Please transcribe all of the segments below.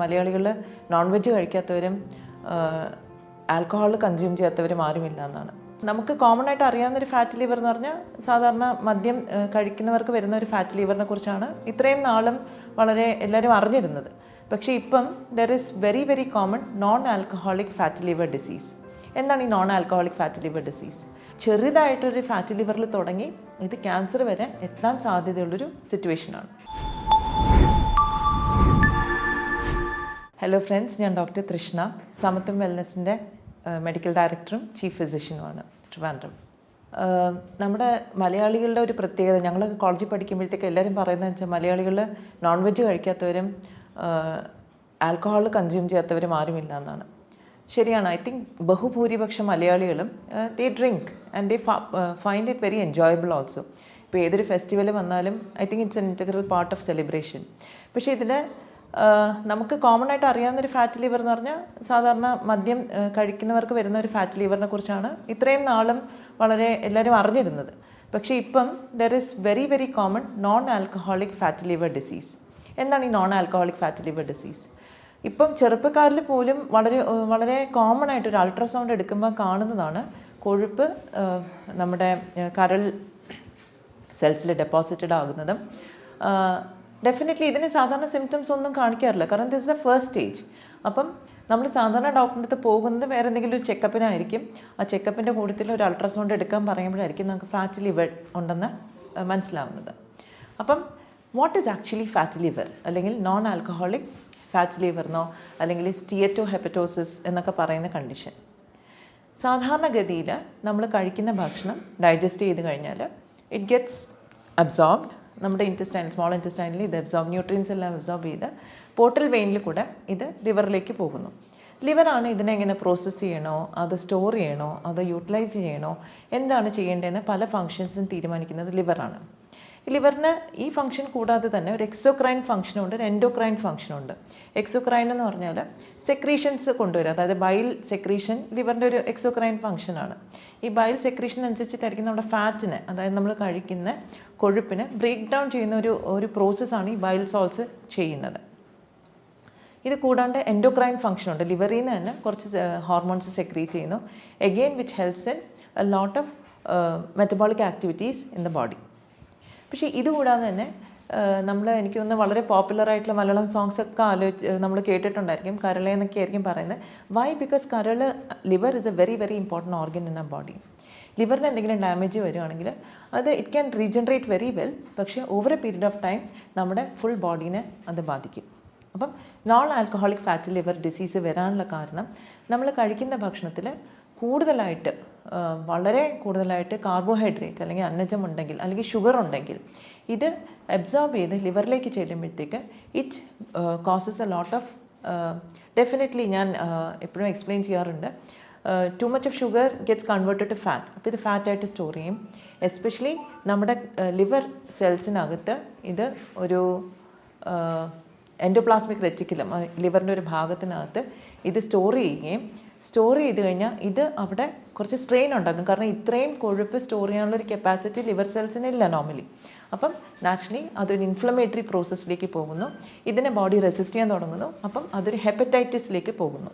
മലയാളികൾ non veg കഴിക്കാത്തവരും alcohol consume ചെയ്യാത്തവരും ആരുമില്ല എന്നാണ്. നമുക്ക് കോമൺ ആയിട്ട് അറിയാവുന്നൊരു ഫാറ്റ് ലിവർ എന്ന് പറഞ്ഞാൽ സാധാരണ മദ്യം കഴിക്കുന്നവർക്ക് വരുന്ന ഒരു ഫാറ്റ് ലിവറിനെ കുറിച്ചാണ് ഇത്രയും നാളും വളരെ എല്ലാവരും അറിഞ്ഞിരുന്നത്. പക്ഷേ ഇപ്പം there is very very common non alcoholic fat liver disease. എന്താണ് ഈ non alcoholic fat liver disease? ചെറുതായിട്ടൊരു ഫാറ്റ് ലിവറിൽ തുടങ്ങി ഇത് ക്യാൻസർ വരെ എത്താൻ സാധ്യതയുള്ളൊരു സിറ്റുവേഷനാണ്. ഹലോ ഫ്രണ്ട്സ്, ഞാൻ ഡോക്ടർ തൃഷ്ണ, സമത്വം വെൽനസിൻ്റെ മെഡിക്കൽ ഡയറക്ടറും ചീഫ് ഫിസിഷ്യനുമാണ് ട്രിവാൻഡ്രം. നമ്മുടെ മലയാളികളുടെ ഒരു പ്രത്യേകത, ഞങ്ങൾ കോളേജിൽ പഠിക്കുമ്പോഴത്തേക്ക് എല്ലാവരും പറയുന്നത് വെച്ചാൽ മലയാളികൾ നോൺ വെജ് കഴിക്കാത്തവരും ആൽക്കഹോൾ കൺസ്യൂം ചെയ്യാത്തവരും ആരുമില്ല എന്നാണ്. ശരിയാണ്. ഐ തിങ്ക് ബഹുഭൂരിപക്ഷം മലയാളികളും they drink and they find it very enjoyable also. ഇപ്പോൾ ഏതൊരു ഫെസ്റ്റിവൽ വന്നാലും I think it's an integral part of celebration. പക്ഷേ ഇതിൽ നമുക്ക് കോമൺ ആയിട്ട് അറിയാവുന്നൊരു ഫാറ്റ് ലിവർ എന്ന് പറഞ്ഞാൽ സാധാരണ മദ്യം കഴിക്കുന്നവർക്ക് വരുന്ന ഒരു ഫാറ്റ് ലിവറിനെ കുറിച്ചാണ് ഇത്രയും നാളും വളരെ എല്ലാവരും അറിഞ്ഞിരുന്നത്. പക്ഷേ ഇപ്പം there is very very common non alcoholic fat liver disease. എന്താണ് ഈ non alcoholic fat liver disease? ഇപ്പം ചെറുപ്പക്കാരിൽ പോലും വളരെ വളരെ കോമൺ ആയിട്ട് ഒരു അൾട്രാസൗണ്ട് എടുക്കുമ്പോൾ കാണുന്നതാണ് കൊഴുപ്പ് നമ്മുടെ കരൾ സെൽസിൽ ഡെപ്പോസിറ്റഡ് ആകുന്നതും. ഡെഫിനറ്റ്ലി ഇതിന് സാധാരണ സിംറ്റംസ് ഒന്നും കാണിക്കാറില്ല, കാരണം this is A first stage. അപ്പം നമ്മൾ സാധാരണ ഡോക്ടറിൻ്റെ അടുത്ത് പോകുന്നത് വേറെ എന്തെങ്കിലും ഒരു ചെക്കപ്പിനായിരിക്കും. ആ ചെക്കപ്പിൻ്റെ കൂട്ടത്തിൽ ഒരു അൾട്രാസൗണ്ട് എടുക്കാൻ പറയുമ്പോഴായിരിക്കും നമുക്ക് ഫാറ്റ് ലിവർ ഉണ്ടെന്ന് മനസ്സിലാവുന്നത്. അപ്പം what is actually fat liver, അല്ലെങ്കിൽ നോൺ ആൽക്കഹോളിക് ഫാറ്റ് ലിവറിനോ അല്ലെങ്കിൽ സ്റ്റിയറ്റോ ഹെപ്പറ്റോസിസ് എന്നൊക്കെ പറയുന്ന കണ്ടീഷൻ. സാധാരണഗതിയിൽ നമ്മൾ കഴിക്കുന്ന ഭക്ഷണം ഡൈജസ്റ്റ് ചെയ്ത് കഴിഞ്ഞാൽ ഇറ്റ് ഗെറ്റ്സ് അബ്സോർബ്ഡ്. നമ്മുടെ സ്മോൾ ഇൻറ്റസ്റ്റൈനിൽ ഇത് ന്യൂട്രിയൻസ് എല്ലാം അബ്സോർബ് ചെയ്ത് പോർട്ടൽ വെയിനിൽ കൂടെ ഇത് ലിവറിലേക്ക് പോകുന്നു. ലിവറാണ് ഇതിനെ എങ്ങനെ പ്രോസസ്സ് ചെയ്യണോ, അത് സ്റ്റോർ ചെയ്യണോ, അത് യൂട്ടിലൈസ് ചെയ്യണോ, എന്താണ് ചെയ്യേണ്ടതെന്ന് പല ഫങ്ഷൻസും തീരുമാനിക്കുന്നത് ലിവറാണ്. ലിവറിന് ഈ ഫംഗ്ഷൻ കൂടാതെ തന്നെ ഒരു എക്സോക്രൈൻ ഫംഗ്ഷനുണ്ട്, ഒരു എൻഡോക്രൈൻ ഫംഗ്ഷനുണ്ട്. എക്സോക്രൈൻ എന്ന് പറഞ്ഞാൽ സെക്രീഷൻസ് കൊണ്ടുവരും, അതായത് ബൈൽ സെക്രീഷൻ ലിവറിൻ്റെ ഒരു എക്സോക്രൈൻ ഫംഗ്ഷനാണ്. ഈ ബൈൽ സെക്രീഷൻ അനുസരിച്ചിട്ടായിരിക്കും നമ്മുടെ ഫാറ്റിനെ, അതായത് നമ്മൾ കഴിക്കുന്ന കൊഴുപ്പിനെ ബ്രേക്ക് ഡൗൺ ചെയ്യുന്ന ഒരു പ്രോസസ്സാണ് ഈ ബൈൽ സോൾട്സ് ചെയ്യുന്നത്. ഇത് കൂടാണ്ട് എൻഡോക്രൈൻ ഫംഗ്ഷനുണ്ട്, ലിവറിൽ നിന്ന് തന്നെ കുറച്ച് ഹോർമോൺസ് സെക്രീറ്റ് ചെയ്യുന്നു, again which helps in A lot of metabolic activities in the body. പക്ഷേ ഇതുകൂടാതെ തന്നെ എനിക്ക് തോന്നുന്നു വളരെ പോപ്പുലറായിട്ടുള്ള മലയാളം സോങ്സ് ഒക്കെ നമ്മൾ കേട്ടിട്ടുണ്ടായിരിക്കും. കരളെ എന്നൊക്കെ ആയിരിക്കും പറയുന്നത്. Why? Because liver is a very very important organ in our body. ലിവറിന് എന്തെങ്കിലും ഡാമേജ് വരുവാണെങ്കിൽ അത് it can regenerate very well, പക്ഷേ over a period of time നമ്മുടെ ഫുൾ ബോഡീനെ അത് ബാധിക്കും. അപ്പം non alcoholic fat liver disease വരാനുള്ള കാരണം നമ്മൾ കഴിക്കുന്ന ഭക്ഷണത്തിൽ വളരെ കൂടുതലായിട്ട് കാർബോഹൈഡ്രേറ്റ് അല്ലെങ്കിൽ അന്നജം ഉണ്ടെങ്കിൽ അല്ലെങ്കിൽ ഷുഗർ ഉണ്ടെങ്കിൽ ഇത് അബ്സോർബ് ചെയ്ത് ലിവറിലേക്ക് ചെല്ലുമ്പോഴത്തേക്ക് it causes a lot of definitely ഞാൻ എപ്പോഴും എക്സ്പ്ലെയിൻ ചെയ്യാറുണ്ട്, too much of sugar gets converted to fat. അപ്പോൾ ഇത് ഫാറ്റായിട്ട് സ്റ്റോർ ചെയ്യും. എസ്പെഷ്യലി നമ്മുടെ ലിവർ സെൽസിനകത്ത് ഇത് ഒരു എൻഡോപ്ലാസ്മിക് റെറ്റിക്കുലം, ലിവറിൻ്റെ ഒരു ഭാഗത്തിനകത്ത് ഇത് സ്റ്റോർ ചെയ്ത് കഴിഞ്ഞാൽ ഇത് അവിടെ കുറച്ച് സ്ട്രെയിൻ ഉണ്ടാക്കും. കാരണം ഇത്രയും കൊഴുപ്പ് സ്റ്റോർ ചെയ്യാനുള്ളൊരു കപ്പാസിറ്റി ലിവർ സെൽസിന് ഇല്ല നോർമലി. അപ്പം നാച്ചുറലി അതൊരു ഇൻഫ്ലമേറ്ററി പ്രോസസ്സിലേക്ക് പോകുന്നു, ഇതിനെ ബോഡി റെസിസ്റ്റ് ചെയ്യാൻ തുടങ്ങുന്നു. അപ്പം അതൊരു ഹെപ്പറ്റൈറ്റിസിലേക്ക് പോകുന്നു,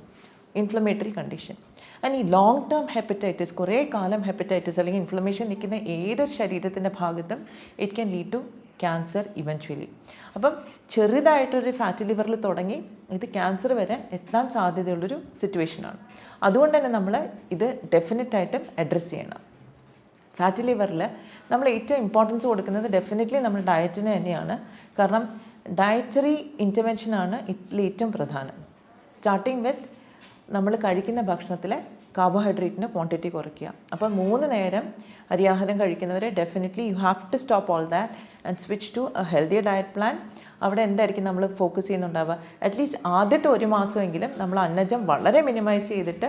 ഇൻഫ്ലമേറ്ററി കണ്ടീഷൻ. ആൻഡ് ഈ ലോങ് ടേം ഹെപ്പറ്റൈറ്റിസ്, കുറേ കാലം ഹെപ്പറ്റൈറ്റിസ് അല്ലെങ്കിൽ ഇൻഫ്ലമേഷൻ നിൽക്കുന്ന ഏതൊരു ശരീരത്തിൻ്റെ ഭാഗത്തും it can lead to cancer eventually. അപ്പം ചെറുതായിട്ടൊരു ഫാറ്റ് ലിവറിൽ തുടങ്ങി ഇത് ക്യാൻസർ വരെ എത്താൻ സാധ്യതയുള്ളൊരു സിറ്റുവേഷനാണ്. അതുകൊണ്ട് തന്നെ നമ്മൾ ഇത് ഡെഫിനറ്റായിട്ടും അഡ്രസ്സ് ചെയ്യണം. ഫാറ്റ് ലിവറിൽ നമ്മൾ ഏറ്റവും ഇമ്പോർട്ടൻസ് കൊടുക്കുന്നത് ഡെഫിനറ്റ്ലി നമ്മുടെ ഡയറ്റിന് തന്നെയാണ്. കാരണം ഡയറ്ററി ഇൻ്റർവെൻഷനാണ് ഇതിൽ ഏറ്റവും പ്രധാനം. സ്റ്റാർട്ടിങ് വിത്ത് നമ്മൾ കഴിക്കുന്ന ഭക്ഷണത്തിലെ കാർബോഹൈഡ്രേറ്റിൻ്റെ ക്വാണ്ടിറ്റി കുറയ്ക്കുക. അപ്പോൾ 3 നേരം അരിയാഹാരം കഴിക്കുന്നവരെ definitely you have to stop all that and switch to a healthy diet plan. അവിടെ എന്തായിരിക്കും നമ്മൾ ഫോക്കസ് ചെയ്യുന്നുണ്ടാവുക? അറ്റ്ലീസ്റ്റ് ആദ്യത്തെ 1 മാസമെങ്കിലും നമ്മൾ അന്നജം വളരെ മിനിമൈസ് ചെയ്തിട്ട്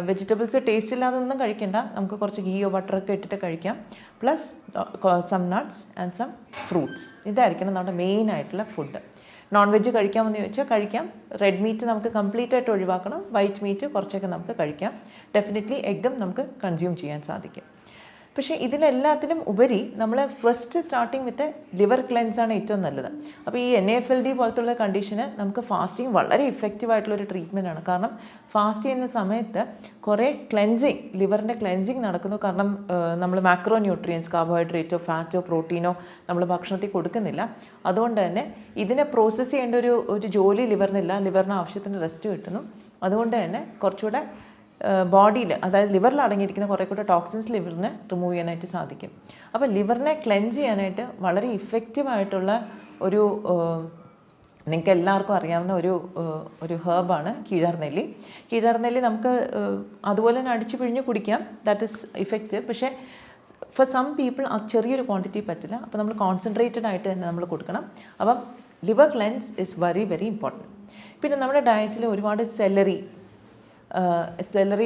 വെജിറ്റബിൾസ് ടേസ്റ്റ് ഇല്ലാതൊന്നും കഴിക്കേണ്ട, നമുക്ക് കുറച്ച് ഗീയോ ബട്ടറൊക്കെ ഇട്ടിട്ട് കഴിക്കാം. Plus some nuts and some fruits. ഇതായിരിക്കണം നമ്മുടെ മെയിൻ ആയിട്ടുള്ള ഫുഡ്. നോൺ വെജ് കഴിക്കാമെന്ന് ചോദിച്ചാൽ കഴിക്കാം. റെഡ് മീറ്റ് നമുക്ക് കംപ്ലീറ്റ് ആയിട്ട് ഒഴിവാക്കണം. വൈറ്റ് മീറ്റ് കുറച്ചൊക്കെ നമുക്ക് കഴിക്കാം. ഡെഫിനറ്റ്ലി എഗ്ഗും നമുക്ക് കൺസ്യൂം ചെയ്യാൻ സാധിക്കും. പക്ഷേ ഇതിനെല്ലാത്തിനും ഉപരി നമ്മൾ ഫസ്റ്റ് സ്റ്റാർട്ടിങ് വിത്ത് ലിവർ ക്ലെൻസാണ് ഏറ്റവും നല്ലത്. അപ്പോൾ ഈ NAFLD പോലത്തുള്ള കണ്ടീഷന് നമുക്ക് ഫാസ്റ്റിംഗ് വളരെ ഇഫക്റ്റീവ് ആയിട്ടുള്ളൊരു ട്രീറ്റ്മെൻ്റ് ആണ്. കാരണം ഫാസ്റ്റ് ചെയ്യുന്ന സമയത്ത് കുറേ ക്ലെൻസിങ്, ലിവറിൻ്റെ ക്ലെൻസിങ് നടക്കുന്നു. കാരണം നമ്മൾ മാക്രോ ന്യൂട്രിയൻസ്, കാർബോഹൈഡ്രേറ്റോ ഫാറ്റോ പ്രോട്ടീനോ നമ്മൾ ഭക്ഷണത്തിൽ കൊടുക്കുന്നില്ല. അതുകൊണ്ട് തന്നെ ഇതിനെ പ്രോസസ്സ് ചെയ്യേണ്ട ഒരു ജോലി ലിവറിനില്ല. ലിവറിന് ആവശ്യത്തിന് റെസ്റ്റ് കിട്ടുന്നു. അതുകൊണ്ട് തന്നെ കുറച്ചുകൂടെ ബോഡിയിൽ, അതായത് ലിവറിൽ അടങ്ങിയിരിക്കുന്ന കുറേ കൂടെ ടോക്സിൻസ് ലിവറിന് റിമൂവ് ചെയ്യാനായിട്ട് സാധിക്കും. അപ്പോൾ ലിവറിനെ ക്ലെൻസ് ചെയ്യാനായിട്ട് വളരെ ഇഫക്റ്റീവായിട്ടുള്ള ഒരു നിങ്ങൾക്ക് എല്ലാവർക്കും അറിയാവുന്ന ഒരു ഹേർബാണ് കീഴാർനെല്ലി. കീഴാർനെല്ലി നമുക്ക് അതുപോലെ തന്നെ അടിച്ചു പിഴിഞ്ഞ് കുടിക്കാം, ദാറ്റ് ഇസ് ഇഫക്റ്റീവ്. പക്ഷേ ഫോർ സം പീപ്പിൾ ആ ചെറിയൊരു ക്വാണ്ടിറ്റി പറ്റില്ല. അപ്പോൾ നമ്മൾ കോൺസെൻട്രേറ്റഡ് ആയിട്ട് തന്നെ നമ്മൾ കൊടുക്കണം. അപ്പം liver cleanse is very very important. പിന്നെ നമ്മുടെ ഡയറ്റിൽ ഒരുപാട് സെലറി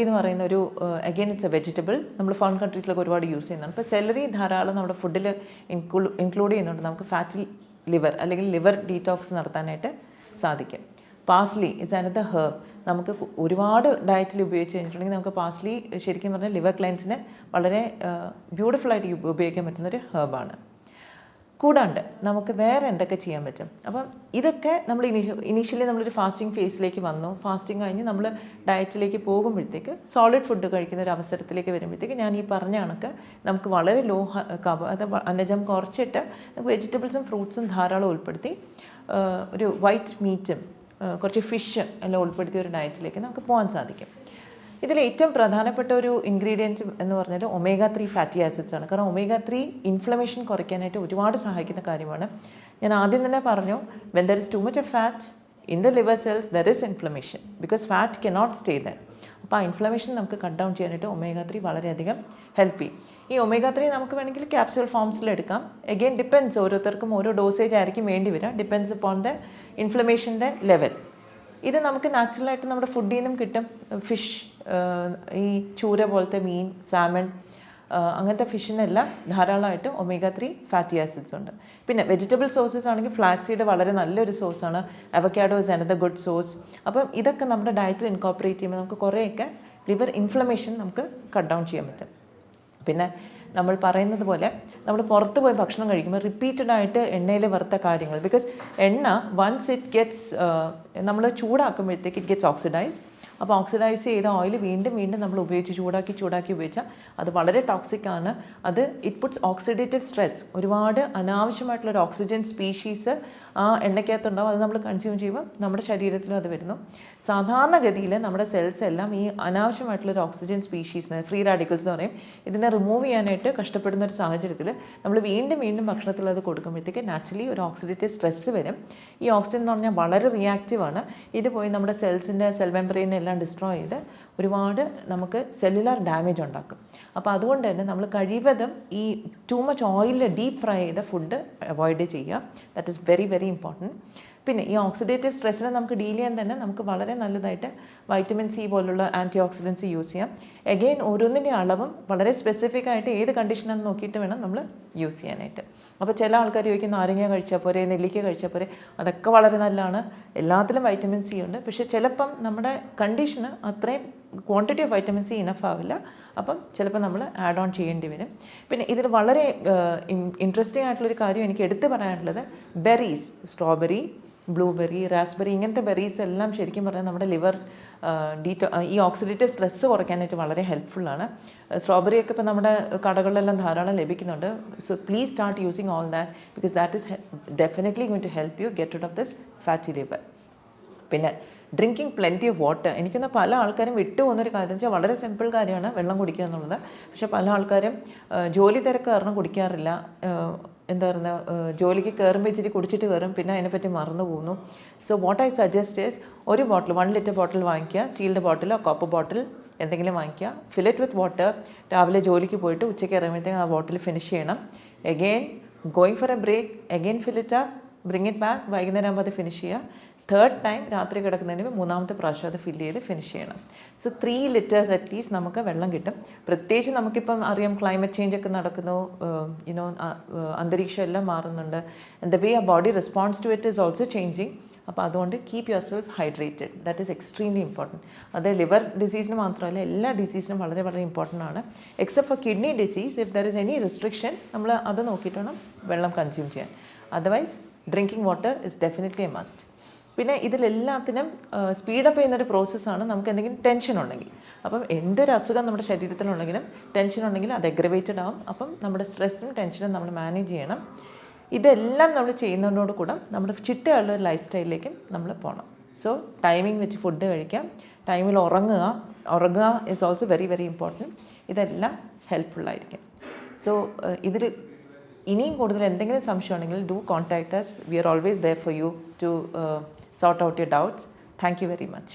എന്ന് പറയുന്ന ഒരു അഗെയിൻ ഇറ്റ്സ് എ വെജിറ്റബിൾ. നമ്മൾ ഫോറിൻ കൺട്രീസിലൊക്കെ ഒരുപാട് യൂസ് ചെയ്യുന്നതാണ്. ഇപ്പോൾ സെലറി ധാരാളം നമ്മുടെ ഫുഡിൽ ഇൻക്ലൂഡ് ചെയ്യുന്നുണ്ട്. നമുക്ക് ഫാറ്റി ലിവർ അല്ലെങ്കിൽ ലിവർ ഡീറ്റോക്സ് നടത്താനായിട്ട് സാധിക്കും. Parsley is another herb. നമുക്ക് ഒരുപാട് ഡയറ്റിൽ ഉപയോഗിച്ച് കഴിഞ്ഞിട്ടുണ്ടെങ്കിൽ നമുക്ക് പാസ്ലി ശരിക്കും പറഞ്ഞാൽ ലിവർ ക്ലെൻസിന് വളരെ ബ്യൂട്ടിഫുള്ളായിട്ട് ഉപയോഗിക്കാൻ പറ്റുന്നൊരു ഹെർബാണ്. കൂടാണ്ട് നമുക്ക് വേറെ എന്തൊക്കെ ചെയ്യാൻ പറ്റും? അപ്പം ഇതൊക്കെ നമ്മൾ ഇനീഷ്യലി നമ്മളൊരു ഫാസ്റ്റിംഗ് ഫേസിലേക്ക് വന്നു. ഫാസ്റ്റിംഗ് കഴിഞ്ഞ് നമ്മൾ ഡയറ്റിലേക്ക് പോകുമ്പോഴത്തേക്ക് സോളിഡ് ഫുഡ് കഴിക്കുന്ന ഒരു അവസരത്തിലേക്ക് വരുമ്പോഴത്തേക്ക് ഞാൻ ഈ പറഞ്ഞ കണക്ക് നമുക്ക് വളരെ ലോ അത് അന്നജം കുറച്ചിട്ട് വെജിറ്റബിൾസും ഫ്രൂട്ട്സും ധാരാളം ഉൾപ്പെടുത്തി ഒരു വൈറ്റ് മീറ്റും കുറച്ച് ഫിഷ് എല്ലാം ഉൾപ്പെടുത്തിയ ഒരു ഡയറ്റിലേക്ക് നമുക്ക് പോകാൻ സാധിക്കും. ഇതിൽ ഏറ്റവും പ്രധാനപ്പെട്ട ഒരു ഇൻഗ്രീഡിയൻറ്റ് എന്ന് പറഞ്ഞാൽ omega-3 ഫാറ്റി ആസിഡ്സ് ആണ്. കാരണം omega-3 ഇൻഫ്ലമേഷൻ കുറയ്ക്കാനായിട്ട് ഒരുപാട് സഹായിക്കുന്ന കാര്യമാണ്. ഞാൻ ആദ്യം തന്നെ പറഞ്ഞു, when there is too much of fat in the liver cells there is inflammation because fat cannot stay there. അപ്പോൾ ആ ഇൻഫ്ലമേഷൻ നമുക്ക് കട്ട് ഡൗൺ ചെയ്യാനായിട്ട് omega-3 വളരെയധികം ഹെൽപ്പ് ചെയ്യും. ഈ omega-3 നമുക്ക് വേണമെങ്കിൽ ക്യാപ്സ്യൂൾ ഫോംസിൽ എടുക്കാം. എഗെയിൻ ഡിപ്പെൻസ്, ഓരോരുത്തർക്കും ഓരോ ഡോസേജ് ആയിരിക്കും വേണ്ടി വരിക. ഡിപ്പെൻസ് upon the ഇൻഫ്ലമേഷൻ്റെ ലെവൽ. ഇത് നമുക്ക് നാച്ചുറലായിട്ട് നമ്മുടെ ഫുഡിൽ നിന്നും കിട്ടും. ഫിഷ്, ഈ ചൂര പോലത്തെ മീൻ, സാമൺ, അങ്ങനത്തെ ഫിഷിനെല്ലാം ധാരാളമായിട്ട് omega-3 ഫാറ്റി ആസിഡ്സ് ഉണ്ട്. പിന്നെ വെജിറ്റബിൾ സോഴ്സസ് ആണെങ്കിൽ ഫ്ലാക്സ് സീഡ് വളരെ നല്ലൊരു സോഴ്സാണ്. Avocado is another good source. അപ്പം ഇതൊക്കെ നമ്മുടെ ഡയറ്റിൽ ഇൻകോപ്പറേറ്റ് ചെയ്യുമ്പോൾ നമുക്ക് കുറേയൊക്കെ ലിവർ ഇൻഫ്ലമേഷൻ നമുക്ക് കട്ട് ഡൗൺ ചെയ്യാൻ പറ്റും. പിന്നെ നമ്മൾ പറയുന്നത് പോലെ നമ്മൾ പുറത്ത് പോയി ഭക്ഷണം കഴിക്കുമ്പോൾ റിപ്പീറ്റഡ് ആയിട്ട് എണ്ണയിൽ വറുത്ത കാര്യങ്ങൾ, ബിക്കോസ് എണ്ണ വൺസ് ഇറ്റ് ഗെറ്റ്സ് നമ്മൾ ചൂടാക്കുമ്പോഴത്തേക്ക് ഇറ്റ് ഗെറ്റ്സ് ഓക്സിഡൈസ്. അപ്പോൾ ഓക്സിഡൈസ് ചെയ്ത ഓയിൽ വീണ്ടും നമ്മൾ ചൂടാക്കി ഉപയോഗിച്ചാൽ അത് വളരെ ടോക്സിക് ആണ്. അത് ഇറ്റ് പുട്ട്സ് ഓക്സിഡേറ്റീവ് സ്ട്രെസ്. ഒരുപാട് അനാവശ്യമായിട്ടുള്ളൊരു ഓക്സിജൻ സ്പീഷീസ് ആ എണ്ണയ്ക്കകത്തുണ്ടാവും. അത് നമ്മൾ കൺസ്യൂം ചെയ്യുമ്പോൾ നമ്മുടെ ശരീരത്തിലും അത് വരുന്നു. സാധാരണഗതിയിൽ നമ്മുടെ സെൽസ് എല്ലാം ഈ അനാവശ്യമായിട്ടുള്ളൊരു ഓക്സിജൻ സ്പീഷീസിനെ, ഫ്രീ റാഡിക്കൽസ് എന്ന് പറയും, ഇതിനെ റിമൂവ് ചെയ്യാനായിട്ട് കഷ്ടപ്പെടുന്ന ഒരു സാഹചര്യത്തിൽ നമ്മൾ വീണ്ടും ഭക്ഷണത്തിൽ അത് കൊടുക്കുമ്പോഴത്തേക്ക് നാച്ചുറലി ഒരു ഓക്സിഡേറ്റീവ് സ്ട്രെസ് വരും. ഈ ഓക്സിജൻ എന്ന് പറഞ്ഞാൽ വളരെ റിയാക്റ്റീവാണ്. ഇത് പോയി നമ്മുടെ സെൽസിൻ്റെ സെൽ മെമ്പറൈനെ എല്ലാം ഡിസ്ട്രോയ് ചെയ്ത് ഒരുപാട് നമുക്ക് സെല്ലുലാർ ഡാമേജ് ഉണ്ടാക്കും. അപ്പോൾ അതുകൊണ്ട് തന്നെ നമ്മൾ കഴിവതും ഈ ടൂ മച്ച് ഓയിലിൽ ഡീപ്പ് ഫ്രൈ ചെയ്ത ഫുഡ് അവോയ്ഡ് ചെയ്യുക. That is very very important. പിന്നെ ഈ ഓക്സിഡേറ്റീവ് സ്ട്രെസ്സിനെ നമുക്ക് ഡീൽ ചെയ്യാൻ തന്നെ നമുക്ക് വളരെ നല്ലതായിട്ട് വൈറ്റമിൻ സി പോലുള്ള ആൻറ്റി ഓക്സിഡൻസ് യൂസ് ചെയ്യാം. എഗെയിൻ ഓരോന്നിൻ്റെ അളവും വളരെ സ്പെസിഫിക് ആയിട്ട് ഏത് കണ്ടീഷനാണെന്ന് നോക്കിയിട്ട് വേണം നമ്മൾ യൂസ് ചെയ്യാനായിട്ട്. അപ്പോൾ ചില ആൾക്കാർ ചോദിക്കും നാരങ്ങ കഴിച്ചാൽ പോരെ, നെല്ലിക്ക കഴിച്ചാൽ പോരെ. അതൊക്കെ വളരെ നല്ലതാണ്, എല്ലാത്തിലും വൈറ്റമിൻ സി ഉണ്ട്. പക്ഷേ ചിലപ്പം നമ്മുടെ കണ്ടീഷന് അത്രയും quantity of vitamin C enough ആവില്ല. അപ്പം ചിലപ്പോൾ നമ്മൾ ആഡ് ഓൺ ചെയ്യേണ്ടി വരും. പിന്നെ ഇതിൽ വളരെ ഇൻട്രസ്റ്റിംഗ് ആയിട്ടുള്ളൊരു കാര്യം എനിക്ക് എടുത്തു പറയാനുള്ളത്, ബെറീസ്, സ്ട്രോബെറി, ബ്ലൂബെറി, റാസ്ബെറി, ഇങ്ങനത്തെ ബെറീസ് എല്ലാം ശരിക്കും പറഞ്ഞാൽ നമ്മുടെ ലിവർ ഈ ഓക്സിഡേറ്റീവ് സ്ട്രെസ്സ് കുറയ്ക്കാനായിട്ട് വളരെ ഹെൽപ്ഫുള്ളാണ്. സ്ട്രോബെറിയൊക്കെ ഇപ്പോൾ നമ്മുടെ കടകളിലെല്ലാം ധാരാളം ലഭിക്കുന്നുണ്ട്. So please start using all that because that is definitely going to help you get out of this fatty liver. പിന്നെ ഡ്രിങ്കിങ് പ്ലെൻറ്റി ഓഫ് വാട്ടർ. എനിക്കൊന്ന് പല ആൾക്കാരും വിട്ടുപോകുന്നൊരു കാര്യം വെച്ചാൽ വളരെ സിമ്പിൾ കാര്യമാണ് വെള്ളം കുടിക്കുക എന്നുള്ളത്. പക്ഷേ പല ആൾക്കാരും ജോലി തിരക്ക് കാരണം കുടിക്കാറില്ല. എന്താ പറയുക, ജോലിക്ക് കയറുമ്പോൾ ഇച്ചിരി കുടിച്ചിട്ട് കയറും, പിന്നെ അതിനെപ്പറ്റി മറന്നു പോകുന്നു. So what I suggest is ഒരു ബോട്ടിൽ 1 ലിറ്റർ ബോട്ടിൽ വാങ്ങിക്കുക, സ്റ്റീലിൻ്റെ ബോട്ടിലോ കോപ്പർ ബോട്ടിൽ എന്തെങ്കിലും വാങ്ങിക്കുക, ഫിൽ ഇറ്റ് വിത്ത് വാട്ടർ. രാവിലെ ജോലിക്ക് പോയിട്ട് ഉച്ചയ്ക്ക് ഇറങ്ങുമ്പോഴത്തേക്കും ആ ബോട്ടിൽ ഫിനിഷ് ചെയ്യണം. Again going for a break, again fill it up, bring it back, വൈകുന്നേരം ആകുമ്പോൾ അത് ഫിനിഷ് ചെയ്യുക. തേർഡ് ടൈം രാത്രി കിടക്കുന്നതിന് മൂന്നാമത്തെ പ്രാവശ്യം അത് ഫില്ല് ചെയ്ത് ഫിനിഷ് ചെയ്യണം. സോ 3 ലിറ്റേഴ്സ് അറ്റ്ലീസ്റ്റ് നമുക്ക് വെള്ളം കിട്ടും. പ്രത്യേകിച്ച് നമുക്കിപ്പം അറിയാം ക്ലൈമറ്റ് ചേഞ്ച് ഒക്കെ നടക്കുന്നു, അന്തരീക്ഷം എല്ലാം മാറുന്നുണ്ട്. ആൻഡ് ദ വേ ആ body response to it is also changing. അപ്പോൾ അതുകൊണ്ട് keep yourself hydrated, that is extremely important. അത് ലിവർ ഡിസീസിന് മാത്രമല്ല എല്ലാ ഡിസീസിനും വളരെ വളരെ ഇമ്പോർട്ടൻ്റ് ആണ്. Except for kidney disease, if there is any restriction നമ്മൾ അത് നോക്കിയിട്ട് വേണം വെള്ളം കൺസ്യൂം ചെയ്യാൻ. Otherwise drinking water is definitely a must. പിന്നെ ഇതിലെല്ലാത്തിനും സ്പീഡപ്പ് ചെയ്യുന്നൊരു പ്രോസസ്സാണ് നമുക്ക് എന്തെങ്കിലും ടെൻഷൻ ഉണ്ടെങ്കിൽ. അപ്പം എന്തൊരു അസുഖം നമ്മുടെ ശരീരത്തിലുണ്ടെങ്കിലും ടെൻഷൻ ഉണ്ടെങ്കിൽ അത് എഗ്രവേറ്റഡ് ആവും. അപ്പം നമ്മുടെ സ്ട്രെസ്സും ടെൻഷനും നമ്മൾ മാനേജ് ചെയ്യണം. ഇതെല്ലാം നമ്മൾ ചെയ്യുന്നതിനോട് കൂടെ നമ്മുടെ ചിട്ടയുള്ള ഒരു ലൈഫ് സ്റ്റൈലിലേക്കും നമ്മൾ പോകണം. സോ ടൈമിംഗ് വെച്ച് ഫുഡ് കഴിക്കാം, ടൈമിൽ ഉറങ്ങുക is also very very important. ഇതെല്ലാം ഹെൽപ്ഫുള്ളായിരിക്കും. സോ ഇതിൽ ഇനിയും കൂടുതൽ എന്തെങ്കിലും സംശയം ഉണ്ടെങ്കിൽ do contact us. We are always there for you to sort out your doubts. Thank you very much.